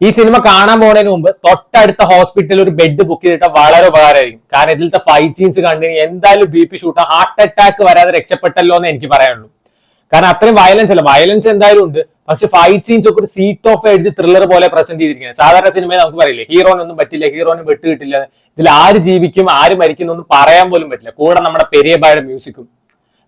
ഈ സിനിമ കാണാൻ പോകുന്നതിന് മുമ്പ് തൊട്ടടുത്ത ഹോസ്പിറ്റലിൽ ഒരു ബെഡ് ബുക്ക് ചെയ്തിട്ട് വളരെ ഉപകാരമായിരിക്കും. കാരണം ഇതിലത്തെ ഫൈറ്റ് സീൻസ് കണ്ടു എന്തായാലും BP ഷൂട്ട് ഹാർട്ട് അറ്റാക്ക് വരാതെ രക്ഷപ്പെട്ടല്ലോ എന്ന് എനിക്ക് പറയാനുള്ളൂ. കാരണം അത്രയും വയലൻസ് അല്ല, വയലൻസ് എന്തായാലും ഉണ്ട്, പക്ഷെ ഫൈറ്റ് സീൻസ് ഒക്കെ ഒരു സീറ്റ് ഓഫ് എഡ്ജ് ത്രില്ലർ പോലെ പ്രസന്റ് ചെയ്തിരിക്കുന്നത്. സാധാരണ സിനിമയിൽ നമുക്ക് പറയില്ലേ ഹീറോനൊന്നും പറ്റില്ല, ഹീറോന് വെട്ട് കിട്ടില്ല, ഇതിൽ ആര് ജീവിക്കും ആര് മരിക്കുന്നൊന്നും പറയാൻ പോലും പറ്റില്ല. കൂടെ നമ്മുടെ പെരിയബായുടെ മ്യൂസിക്കും.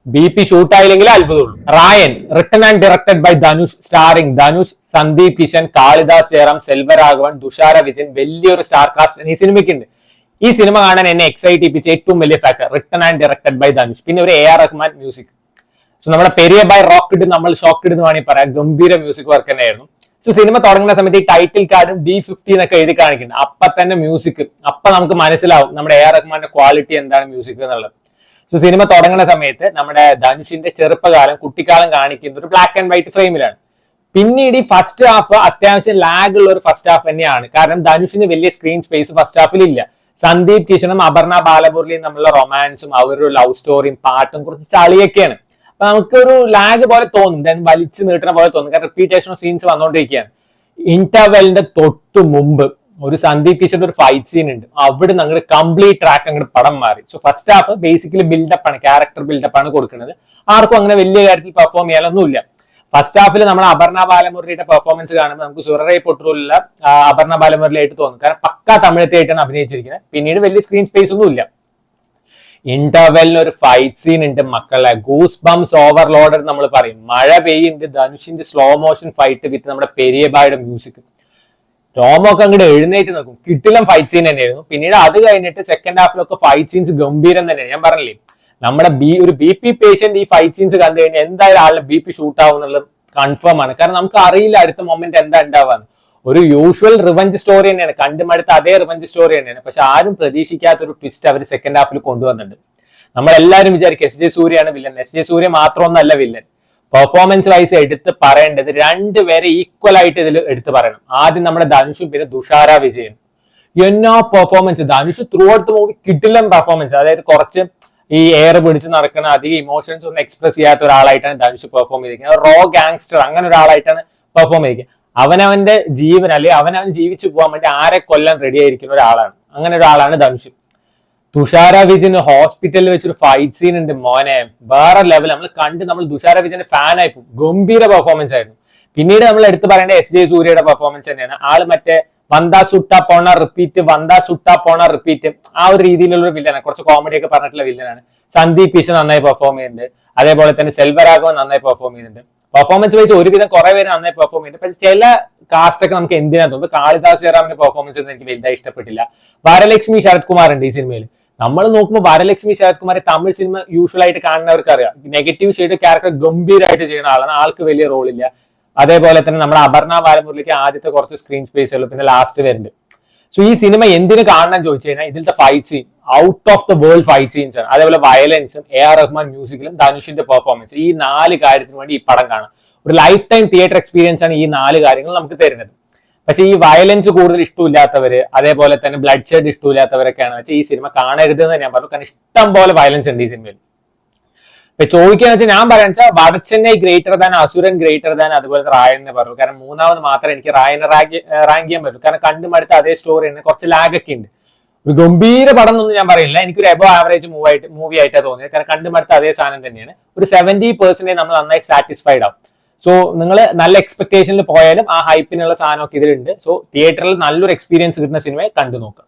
BP ഷൂട്ട് ആയില്ലെങ്കിലേ അത്ഭുതമുള്ളൂ. Raayan, written and directed by Dhanush, starring Dhanush, Sundeep Kishan, Kalidas Jayaram, Selvaraghavan, Dushara Vijayan, വലിയൊരു സ്റ്റാർ കാസ്റ്റ് ഈ സിനിമയ്ക്കുണ്ട്. ഈ സിനിമ കാണാൻ എന്നെ എക്സൈറ്റ് ചെയ്യിപ്പിച്ച ഏറ്റവും വലിയ factor written and directed by Dhanush, പിന്നെ ഒരു AR റഹ്മാൻ മ്യൂസിക്. സോ നമ്മുടെ പെരിയ ബൈ റോക്കഡ് നമ്മൾ ഷോക്കഡ് എന്ന് വേണമെങ്കിൽ പറയാം. ഗംഭീര മ്യൂസിക് വർക്ക് തന്നെയായിരുന്നു. സോ സിനിമ തുടങ്ങുന്ന സമയത്ത് ഈ ടൈറ്റിൽ കാർഡും D50 എന്നൊക്കെ എഴുതി കാണിക്കുന്നുണ്ട്. അപ്പൊ തന്നെ മ്യൂസിക്, അപ്പൊ നമുക്ക് മനസ്സിലാവും നമ്മുടെ AR റഹ്മാന്റെ ക്വാളിറ്റി എന്താണ് മ്യൂസിക് എന്നുള്ളത്. സോ സിനിമ തുടങ്ങുന്ന സമയത്ത് നമ്മുടെ ധനുഷിന്റെ ചെറുപ്പകാലം കുട്ടിക്കാലം കാണിക്കുന്ന ഒരു ബ്ലാക്ക് ആൻഡ് വൈറ്റ് ഫ്രെയിമിലാണ്. പിന്നീട് ഈ ഫസ്റ്റ് ഹാഫ് അത്യാവശ്യം ലാഗ് ഉള്ള ഒരു ഫസ്റ്റ് ഹാഫ് തന്നെയാണ്. കാരണം ധനുഷിന് വലിയ സ്ക്രീൻ സ്പേസ് ഫസ്റ്റ് ഹാഫിൽ ഇല്ല. സന്ദീപ് കിഷനും അപർണ ബാലമുരളിയും തമ്മിലുള്ള റൊമാൻസും അവരുടെ ലവ് സ്റ്റോറിയും പാട്ടും കുറച്ച് ചളിയൊക്കെയാണ്. അപ്പൊ നമുക്കൊരു ലാഗ് പോലെ തോന്നും, വലിച്ചു നീട്ടുന്ന പോലെ തോന്നും. കാരണം റിപ്പീറ്റേഷൻ ഓഫ് സീൻസ് വന്നുകൊണ്ടിരിക്കുകയാണ്. ഇന്റർവെലിന്റെ തൊട്ട് മുമ്പ് ഒരു സന്ദീപ് കിഷന്റെ ഒരു ഫൈറ്റ് സീൻ ഉണ്ട്. അവിടെ അങ്ങോട്ട് കംപ്ലീറ്റ് ട്രാക്ക് അങ്ങോട്ട് പടം മാറി. So first half basically buildup ആണ്, ക്യാരക്ടർ ബിൽഡപ്പ് ആണ് കൊടുക്കുന്നത്. ആർക്കും അങ്ങനെ വലിയ കാര്യത്തിൽ പെർഫോം ചെയ്യാനൊന്നുമില്ല. ഫസ്റ്റ് ഹാഫിൽ നമ്മൾ അപർണ ബാലമുരളിയുടെ പെർഫോമൻസ് കാണുമ്പോൾ നമുക്ക് സുറൈ പൊട്ടൂലുള്ള അപർണ ബാലമുരളിയായിട്ട് തോന്നും. കാരണം പക്കാ തമിഴത്തെയായിട്ടാണ് അഭിനയിച്ചിരിക്കുന്നത്. പിന്നീട് വലിയ സ്ക്രീൻ സ്പേസ് ഒന്നും ഇല്ല. ഇന്റർവെലിന് ഒരു ഫൈറ്റ് സീൻ ഉണ്ട് മക്കളെ, ഗൂസ് ബംസ് ഓവർലോഡഡ് നമ്മൾ പറയും. മഴ പെയ്യുണ്ട്, ധനുഷിന്റെ സ്ലോ മോഷൻ ഫൈറ്റ് വിത്ത് നമ്മുടെ പെരിയബായുടെ മ്യൂസിക്. ടോമൊക്കെ അങ്ങോട്ട് എഴുന്നേറ്റ് നോക്കും. കിട്ടിലും ഫൈറ്റ് സീൻ തന്നെയായിരുന്നു. പിന്നീട് അത് കഴിഞ്ഞിട്ട് സെക്കൻഡ് ഹാഫിലൊക്കെ ഫൈറ്റ് സീൻസ് ഗംഭീരം തന്നെയാണ്. ഞാൻ പറഞ്ഞില്ലേ, നമ്മുടെ ഒരു BP പേഷ്യന്റ് ഈ ഫൈറ്റ് സീൻസ് കണ്ടു കഴിഞ്ഞാൽ എന്തായാലും ആളുടെ BP ഷൂട്ട് ആവും എന്നുള്ളത് കൺഫേം ആണ്. കാരണം നമുക്ക് അറിയില്ല അടുത്ത മൊമെന്റ് എന്താ ഉണ്ടാവാന്ന്. ഒരു യൂഷ്വൽ റിവഞ്ച് സ്റ്റോറി തന്നെയാണ്, കണ്ടുമടുത്ത അതേ റിവഞ്ച് സ്റ്റോറി തന്നെയാണ്. പക്ഷെ ആരും പ്രതീക്ഷിക്കാത്ത ഒരു ട്വിസ്റ്റ് അവർ സെക്കൻഡ് ഹാഫിൽ കൊണ്ടുവന്നിട്ടുണ്ട്. നമ്മളെല്ലാവരും വിചാരിക്കും SJ സൂര്യയാണ് വില്ലൻ. SJ സൂര്യ മാത്രമൊന്നല്ല വില്ലൻ. പെർഫോമൻസ് വൈസ് എടുത്ത് പറയേണ്ടത് രണ്ടുപേരെ ഈക്വൽ ആയിട്ട് ഇതിൽ എടുത്ത് പറയണം. ആദ്യം നമ്മുടെ ധനുഷും പിന്നെ തുഷാര വിജയൻ. എന്നാ performance! Dhanush through out movie കിട്ടില്ല പെർഫോമൻസ്. അതായത് കുറച്ച് ഈ എയർ പിടിച്ച് നടക്കുന്ന അധികം ഇമോഷൻസ് ഒന്നും എക്സ്പ്രസ് ചെയ്യാത്ത ഒരാളായിട്ടാണ് ധനുഷ് പെർഫോം ചെയ്തിരിക്കുന്നത്. റോ ഗാങ്സ്റ്റർ അങ്ങനെ ഒരാളായിട്ടാണ് പെർഫോം ചെയ്തിരിക്കുന്നത്. അവനവന്റെ ജീവൻ അല്ലെങ്കിൽ അവനവൻ ജീവിച്ചു പോകാൻ വേണ്ടി ആരെ കൊല്ലാൻ റെഡി ആയിരിക്കുന്ന ഒരാളാണ്. അങ്ങനെ ഒരാളാണ് ധനുഷ്. തുഷാര വിജയന് ഹോസ്പിറ്റലിൽ വെച്ചൊരു ഫൈറ്റ് സീൻ ഉണ്ട് മോനെ, വേറെ ലെവൽ. നമ്മൾ തുഷാര വിജയന്റെ ഫാൻ ആയി പോകും. ഗംഭീര പെർഫോമൻസ് ആയിരുന്നു. പിന്നീട് നമ്മൾ എടുത്തു പറയേണ്ട SJ സൂര്യയുടെ പെർഫോമൻസ് തന്നെയാണ്. ആള് മറ്റേ വന്ദാ സുട്ട പോണ റിപ്പീറ്റ്, വന്ദാ സുട്ട പോണ റിപ്പീറ്റ്, ആ ഒരു രീതിയിലുള്ള ഒരു വില്ലനാണ്. കുറച്ച് കോമഡി ഒക്കെ പറഞ്ഞിട്ടുള്ള വില്ലനാണ്. സന്ദീപ് കിഷൻ നന്നായി പെർഫോം ചെയ്യുന്നുണ്ട്. അതേപോലെ തന്നെ സെൽവരാഘവൻ നന്നായി പെർഫോം ചെയ്യുന്നുണ്ട്. പെർഫോമൻസ് വൈസ് ഒരുവിധം കുറെ പേര് നന്നായി പെർഫോം ചെയ്യുന്നുണ്ട്. പക്ഷെ ചില കാസ്റ്റ് ഒക്കെ നമുക്ക് എന്തിനാ തോന്നുന്നു. കാളിദാസ് ജയറാമിന്റെ പെർഫോമൻസ് ഒന്നും എനിക്ക് വലുതായി ഇഷ്ടപ്പെട്ടില്ല. വരലക്ഷ്മി ശരത് കുമാർ ഉണ്ട് ഈ സിനിമയിൽ. നമ്മൾ നോക്കുമ്പോൾ വരലക്ഷ്മി ശരത് കുമാർ തമിഴ് സിനിമ യൂഷ്വൽ ആയിട്ട് കാണുന്നവർക്ക് അറിയാം, നെഗറ്റീവ് ഷെയ്ഡ് ക്യാരക്ടർ ഗംഭീരമായിട്ട് ചെയ്യുന്ന ആളാണ്. ആൾക്ക് വലിയ റോളില്ല. അതേപോലെ തന്നെ നമ്മുടെ അപർണ ബാലമുരളിക്ക് ആദ്യത്തെ കുറച്ച് സ്ക്രീൻ സ്പേസ് ഉള്ളൂ, പിന്നെ ലാസ്റ്റ് വരുന്നുണ്ട്. സോ ഈ സിനിമ എന്തിനു കാണണം ചോദിച്ചു കഴിഞ്ഞാൽ ഇതിലത്തെ fight scene out of the world fight scenes ആണ്. അതേപോലെ വയലൻസും AR റഹ്മാൻ മ്യൂസിക്കിലും ധനുഷിന്റെ പെർഫോമൻസ്, ഈ 4 കാര്യത്തിന് വേണ്ടി ഈ പടം കാണാം. ഒരു ലൈഫ് ടൈം തിയേറ്റർ എക്സ്പീരിയൻസ് ആണ് ഈ 4 കാര്യങ്ങൾ നമുക്ക് തരുന്നത്. പക്ഷെ ഈ വയലൻസ് കൂടുതൽ ഇഷ്ടമില്ലാത്തവര്, അതേപോലെ തന്നെ ബ്ലഡ് ഷെഡ് ഇഷ്ടമില്ലാത്തവരൊക്കെയാണ് വെച്ചാൽ ഈ സിനിമ കാണരുത് എന്ന് ഞാൻ പറഞ്ഞു. കാരണം ഇഷ്ടം പോലെ വയലൻസ് ഉണ്ട് ഈ സിനിമയിൽ. ഇപ്പൊ ചോദിക്കാന്ന് വെച്ചാൽ ഞാൻ പറയാന്ന് വെച്ചാൽ വടച്ചെന്നൈ ഗ്രേറ്റർ ദാൻ, അസുരൻ ഗ്രേറ്റർ ദാൻ, അതുപോലെ റായൻ എന്ന് പറഞ്ഞു. കാരണം മൂന്നാമത് മാത്രമേ എനിക്ക് റായനെ റാങ്ക് ചെയ്യാൻ പറ്റൂ. കാരണം കണ്ടുമടുത്ത അതേ സ്റ്റോറി തന്നെ കുറച്ച് ലാഗ് ഒക്കെ ഉണ്ട്. ഒരു ഗംഭീര പടം എന്നൊന്നും ഞാൻ പറയില്ല. എനിക്കൊരു എബോ ആവറേജ് മൂവി ആയിട്ടാണ് തോന്നിയത്. കാരണം കണ്ടുമടുത്ത അതേ സാധനം തന്നെയാണ്. ഒരു 70% നമ്മൾ നന്നായി സാറ്റിസ്ഫൈഡ് ആവും. സോ നിങ്ങൾ നല്ല എക്സ്പെക്ടേഷനിൽ പോയാലും ആ ഹൈപ്പിനുള്ള സാധനമൊക്കെ ഇതിലുണ്ട്. സോ തിയേറ്ററിൽ നല്ലൊരു എക്സ്പീരിയൻസ് കിട്ടുന്ന സിനിമയെ കണ്ടു നോക്കുക.